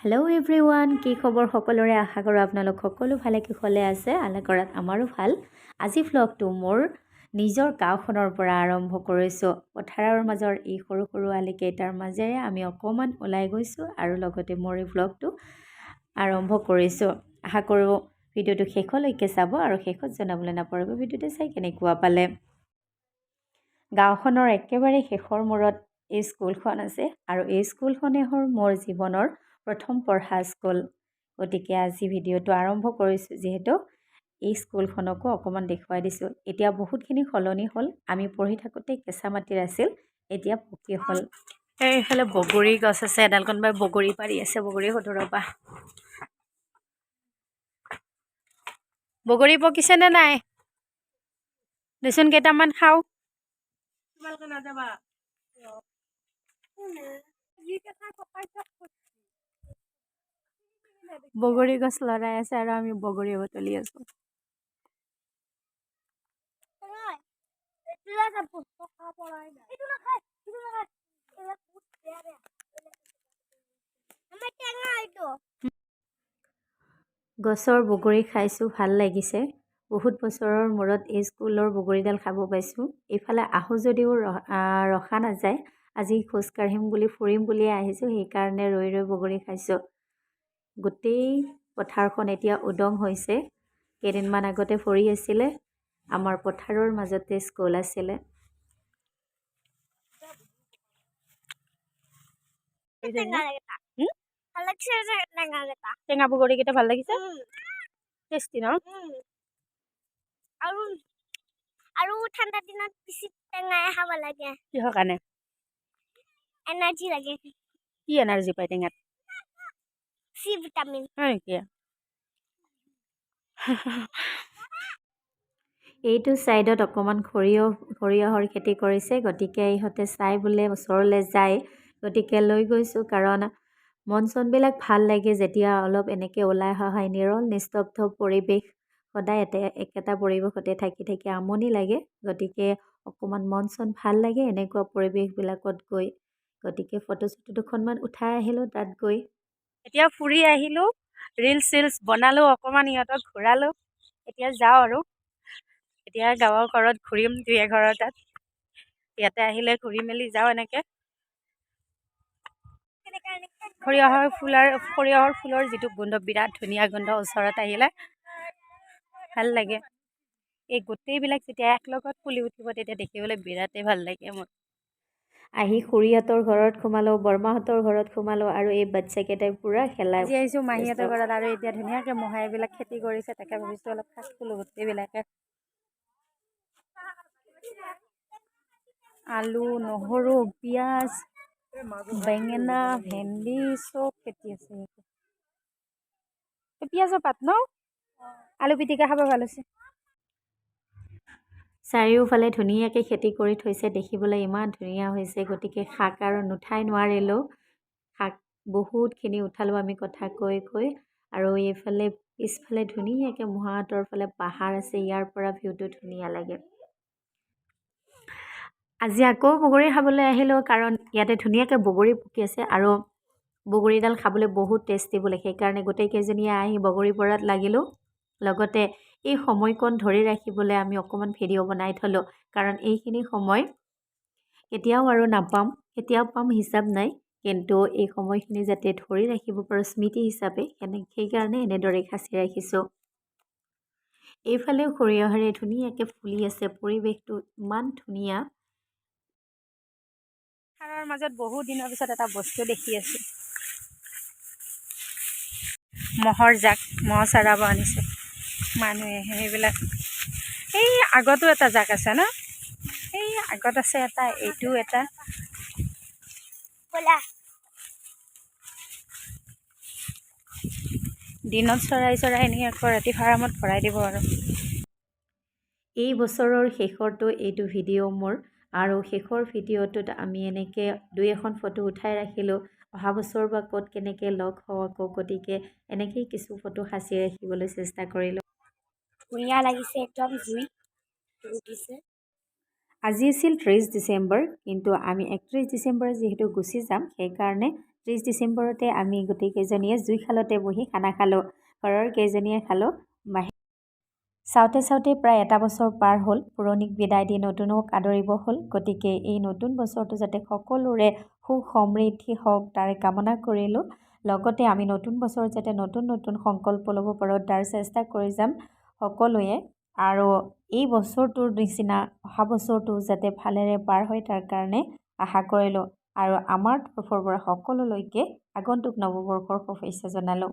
Hello' everyone, কি খবৰ সকলোৰে? আশা কৰোঁ আপোনালোক সকলো ভালে কুশলে আছে। আশা কৰাত আমাৰো ভাল। আজি ভ্লগটো মোৰ নিজৰ গাঁওখনৰ পৰা আৰম্ভ কৰিছোঁ। পথাৰৰ মাজৰ এই সৰু সৰু আলিকেইটাৰ মাজেৰে আমি অকণমান ওলাই গৈছোঁ আৰু লগতে মোৰ এই ভ্লগটো আৰম্ভ কৰিছোঁ। আশা কৰোঁ ভিডিঅ'টো শেষলৈকে চাব আৰু শেষত জনাবলৈ নাপাহৰিব ভিডিঅ'টো চাই কেনেকুৱা পালে। গাঁওখনৰ একেবাৰে শেষৰ মূৰত এই স্কুলখন আছে আৰু এই স্কুলখনে হ'ল মোৰ জীৱনৰ প্ৰথম পঢ়া স্কুল। গতিকে আজি ভিডিঅ'টো আৰম্ভ কৰিছোঁ, যিহেতু এই স্কুলখনকো অকণমান দেখুৱাই দিছোঁ। এতিয়া বহুতখিনি সলনি হ'ল। আমি পঢ়ি থাকোঁতে কেঁচা মাটিৰ আছিল, এতিয়া পকী হ'ল। এইফালে বগৰী গছ আছে, এডাল কোনোবাই বগৰী পাৰি আছে। বগৰী সদূৰৰ পৰা বগৰী পকিছেনে নাই? দেচোন কেইটামান খাওঁ। বগৰী গছ লৰাই আছে আৰু আমি বগৰী বুটলি আছোঁ। গছৰ বগৰী খাইছোঁ, ভাল লাগিছে। বহুত বছৰৰ মূৰত এই স্কুলৰ বগৰীডাল খাব পাইছোঁ। এইফালে আহোঁ যদিও ৰখা নাযায়। আজি খোজকাঢ়িম বুলি ফুৰিম বুলিয়ে আহিছোঁ, সেইকাৰণে ৰৈ ৰৈ বগৰী খাইছোঁ। গোটেই পথাৰখন এতিয়া উদং হৈছে। কেইদিনমান আগতে ভৰি আছিলে। আমাৰ পথাৰৰ মাজতে স্কুল আছিলে। টেঙা বগৰীকেইটা ভাল লাগিছে, টেষ্টি ন? আৰু ঠাণ্ডা দিনত বেছি টেঙাই খাব লাগে। কিহৰ কাৰণে? এনাৰ্জি লাগে। কি এনাৰ্জি পায় টেঙাত? C vitamin. হয় নেকি? এইটো ছাইডত অকণমান সৰিয়হৰ খেতি কৰিছে। গতিকে ইহঁতে চাই বোলে ওচৰলৈ যায়, গতিকে লৈ গৈছোঁ। কাৰণ মন চনবিলাক ভাল লাগে যেতিয়া অলপ এনেকৈ ওলাই অহা হয়। নিৰল নিস্তব্ধ পৰিৱেশ, সদায় একেটা পৰিৱেশতে থাকি থাকি আমনি লাগে। গতিকে অকণমান মন চন ভাল লাগে এনেকুৱা পৰিৱেশবিলাকত গৈ। গতিকে ফটো চটো দুখনমান উঠাই আহিলোঁ তাত গৈ। এতিয়া ফুৰি আহিলোঁ, ৰিলচ চিলচ বনালোঁ, অকণমান ইহঁতক ঘূৰালোঁ। এতিয়া যাওঁ আৰু এতিয়া গাঁৱৰ ঘৰত ঘূৰিম, দুই এঘৰৰ তাত। ইয়াতে আহিলে ঘূৰি মেলি যাওঁ এনেকৈ। সৰিয়হৰ ফুলৰ যিটো গোন্ধ, বিৰাট ধুনীয়া গোন্ধ। ওচৰত আহিলে ভাল লাগে। এই গোটেইবিলাক যেতিয়া একলগত ফুলি উঠিব তেতিয়া দেখিবলৈ বিৰাটেই ভাল লাগে মোৰ। আহি খুৰীহঁতৰ ঘৰত সোমালোঁ, বৰমাহঁতৰ ঘৰত সোমালোঁ আৰু এই বাচ্চাকেইটাই পূৰা খেলাই। আজি আহিছোঁ মাহীহঁতৰ ঘৰত আৰু এতিয়া ধুনীয়াকৈ মহাইবিলাক খেতি কৰিছে। তাকে ভাবিছোঁ অলপ খাচ ফুলোঁ গোটেইবিলাকে। আলু, নহৰু, পিঁয়াজ, বেঙেনা, ভেন্দি চব খেতি আছে। পিঁয়াজৰ পাত ন? আলু পিটিকা খাব ভাল হৈছে। চাৰিওফালে ধুনীয়াকৈ খেতি কৰি থৈছে, দেখিবলৈ ইমান ধুনীয়া হৈছে। গতিকে শাক আৰু নুঠাই নোৱাৰিলোঁ। শাক বহুতখিনি উঠালোঁ আমি কথা কৈ কৈ। আৰু এইফালে পিছফালে ধুনীয়াকৈ মহাহঁতৰ ফালে পাহাৰ আছে, ইয়াৰ পৰা ভিউটো ধুনীয়া লাগে। আজি আকৌ বগৰী খাবলৈ আহিলোঁ, কাৰণ ইয়াতে ধুনীয়াকৈ বগৰী পকি আছে আৰু বগৰীডাল খাবলৈ বহুত টেষ্টি বোলে। সেইকাৰণে গোটেইকেইজনীয়ে আহি বগৰী পৰাত লাগিলোঁ। লগতে এই সময়কণ ধৰি ৰাখিবলৈ আমি অকণমান ভিডিঅ' বনাই থলোঁ, কাৰণ এইখিনি সময় কেতিয়াও আৰু নাপাম, কেতিয়াও পাম হিচাপ নাই। কিন্তু এই সময়খিনি যাতে ধৰি ৰাখিব পাৰোঁ স্মৃতি হিচাপে, সেইকাৰণে এনেদৰে সাঁচি ৰাখিছোঁ। এইফালেও সৰিয়হৰে ধুনীয়াকৈ ফুলি আছে, পৰিৱেশটো ইমান ধুনীয়া। পথাৰৰ মাজত বহুত দিনৰ পিছত এটা বস্তু দেখি আছোঁ, মহৰ জাক। মহ চৰাব আনিছে মানুহে। সেইবিলাক এই আগতো এটা জাক আছে ন? এই আগত আছে এটা, এইটো এটা। দিনত চৰাই নি আকৌ ৰাতি ফাৰ্মত ভৰাই দিব আৰু। এই বছৰৰ শেষৰটো এইটো ভিডিঅ' মোৰ, আৰু শেষৰ ভিডিঅ'টোত আমি এনেকৈ দুই এখন ফটো উঠাই ৰাখিলোঁ। অহা বছৰ বা ক'ত কেনেকৈ লগ হওঁ আকৌ, গতিকে এনেকেই কিছু ফটো সাঁচি ৰাখিবলৈ চেষ্টা কৰিলোঁ। ধুনীয়া লাগিছে, একদম জুই উঠিছে। আজি আছিল 30 ডিচেম্বৰ, কিন্তু আমি 31 ডিচেম্বৰ যিহেতু গুচি যাম, সেইকাৰণে 30 ডিচেম্বৰতে আমি গোটেইকেইজনীয়ে জুইশালতে বহি খানা খালোঁ। ঘৰৰ কেইজনীয়ে খালোঁ। চাওঁতে চাওঁতে প্ৰায় এটা বছৰ পাৰ হ'ল। পুৰণিক বিদায় দি নতুনক আদৰিব হ'ল। গতিকে এই নতুন বছৰটো যাতে সকলোৰে সুখ সমৃদ্ধি হওক তাৰে কামনা কৰিলোঁ। লগতে আমি নতুন বছৰত যাতে নতুন নতুন সংকল্প ল'ব পাৰোঁ তাৰ চেষ্টা কৰি যাম সকলোৱে। আৰু এই বছৰটোৰ নিচিনা অহা বছৰটো যাতে ভালেৰে পাৰ হয় তাৰ কাৰণে আশা কৰিলোঁ। আৰু আমাৰ তৰফৰ পৰা সকলোলৈকে আগন্তুক নৱবৰ্ষৰ শুভেচ্ছা জনালোঁ।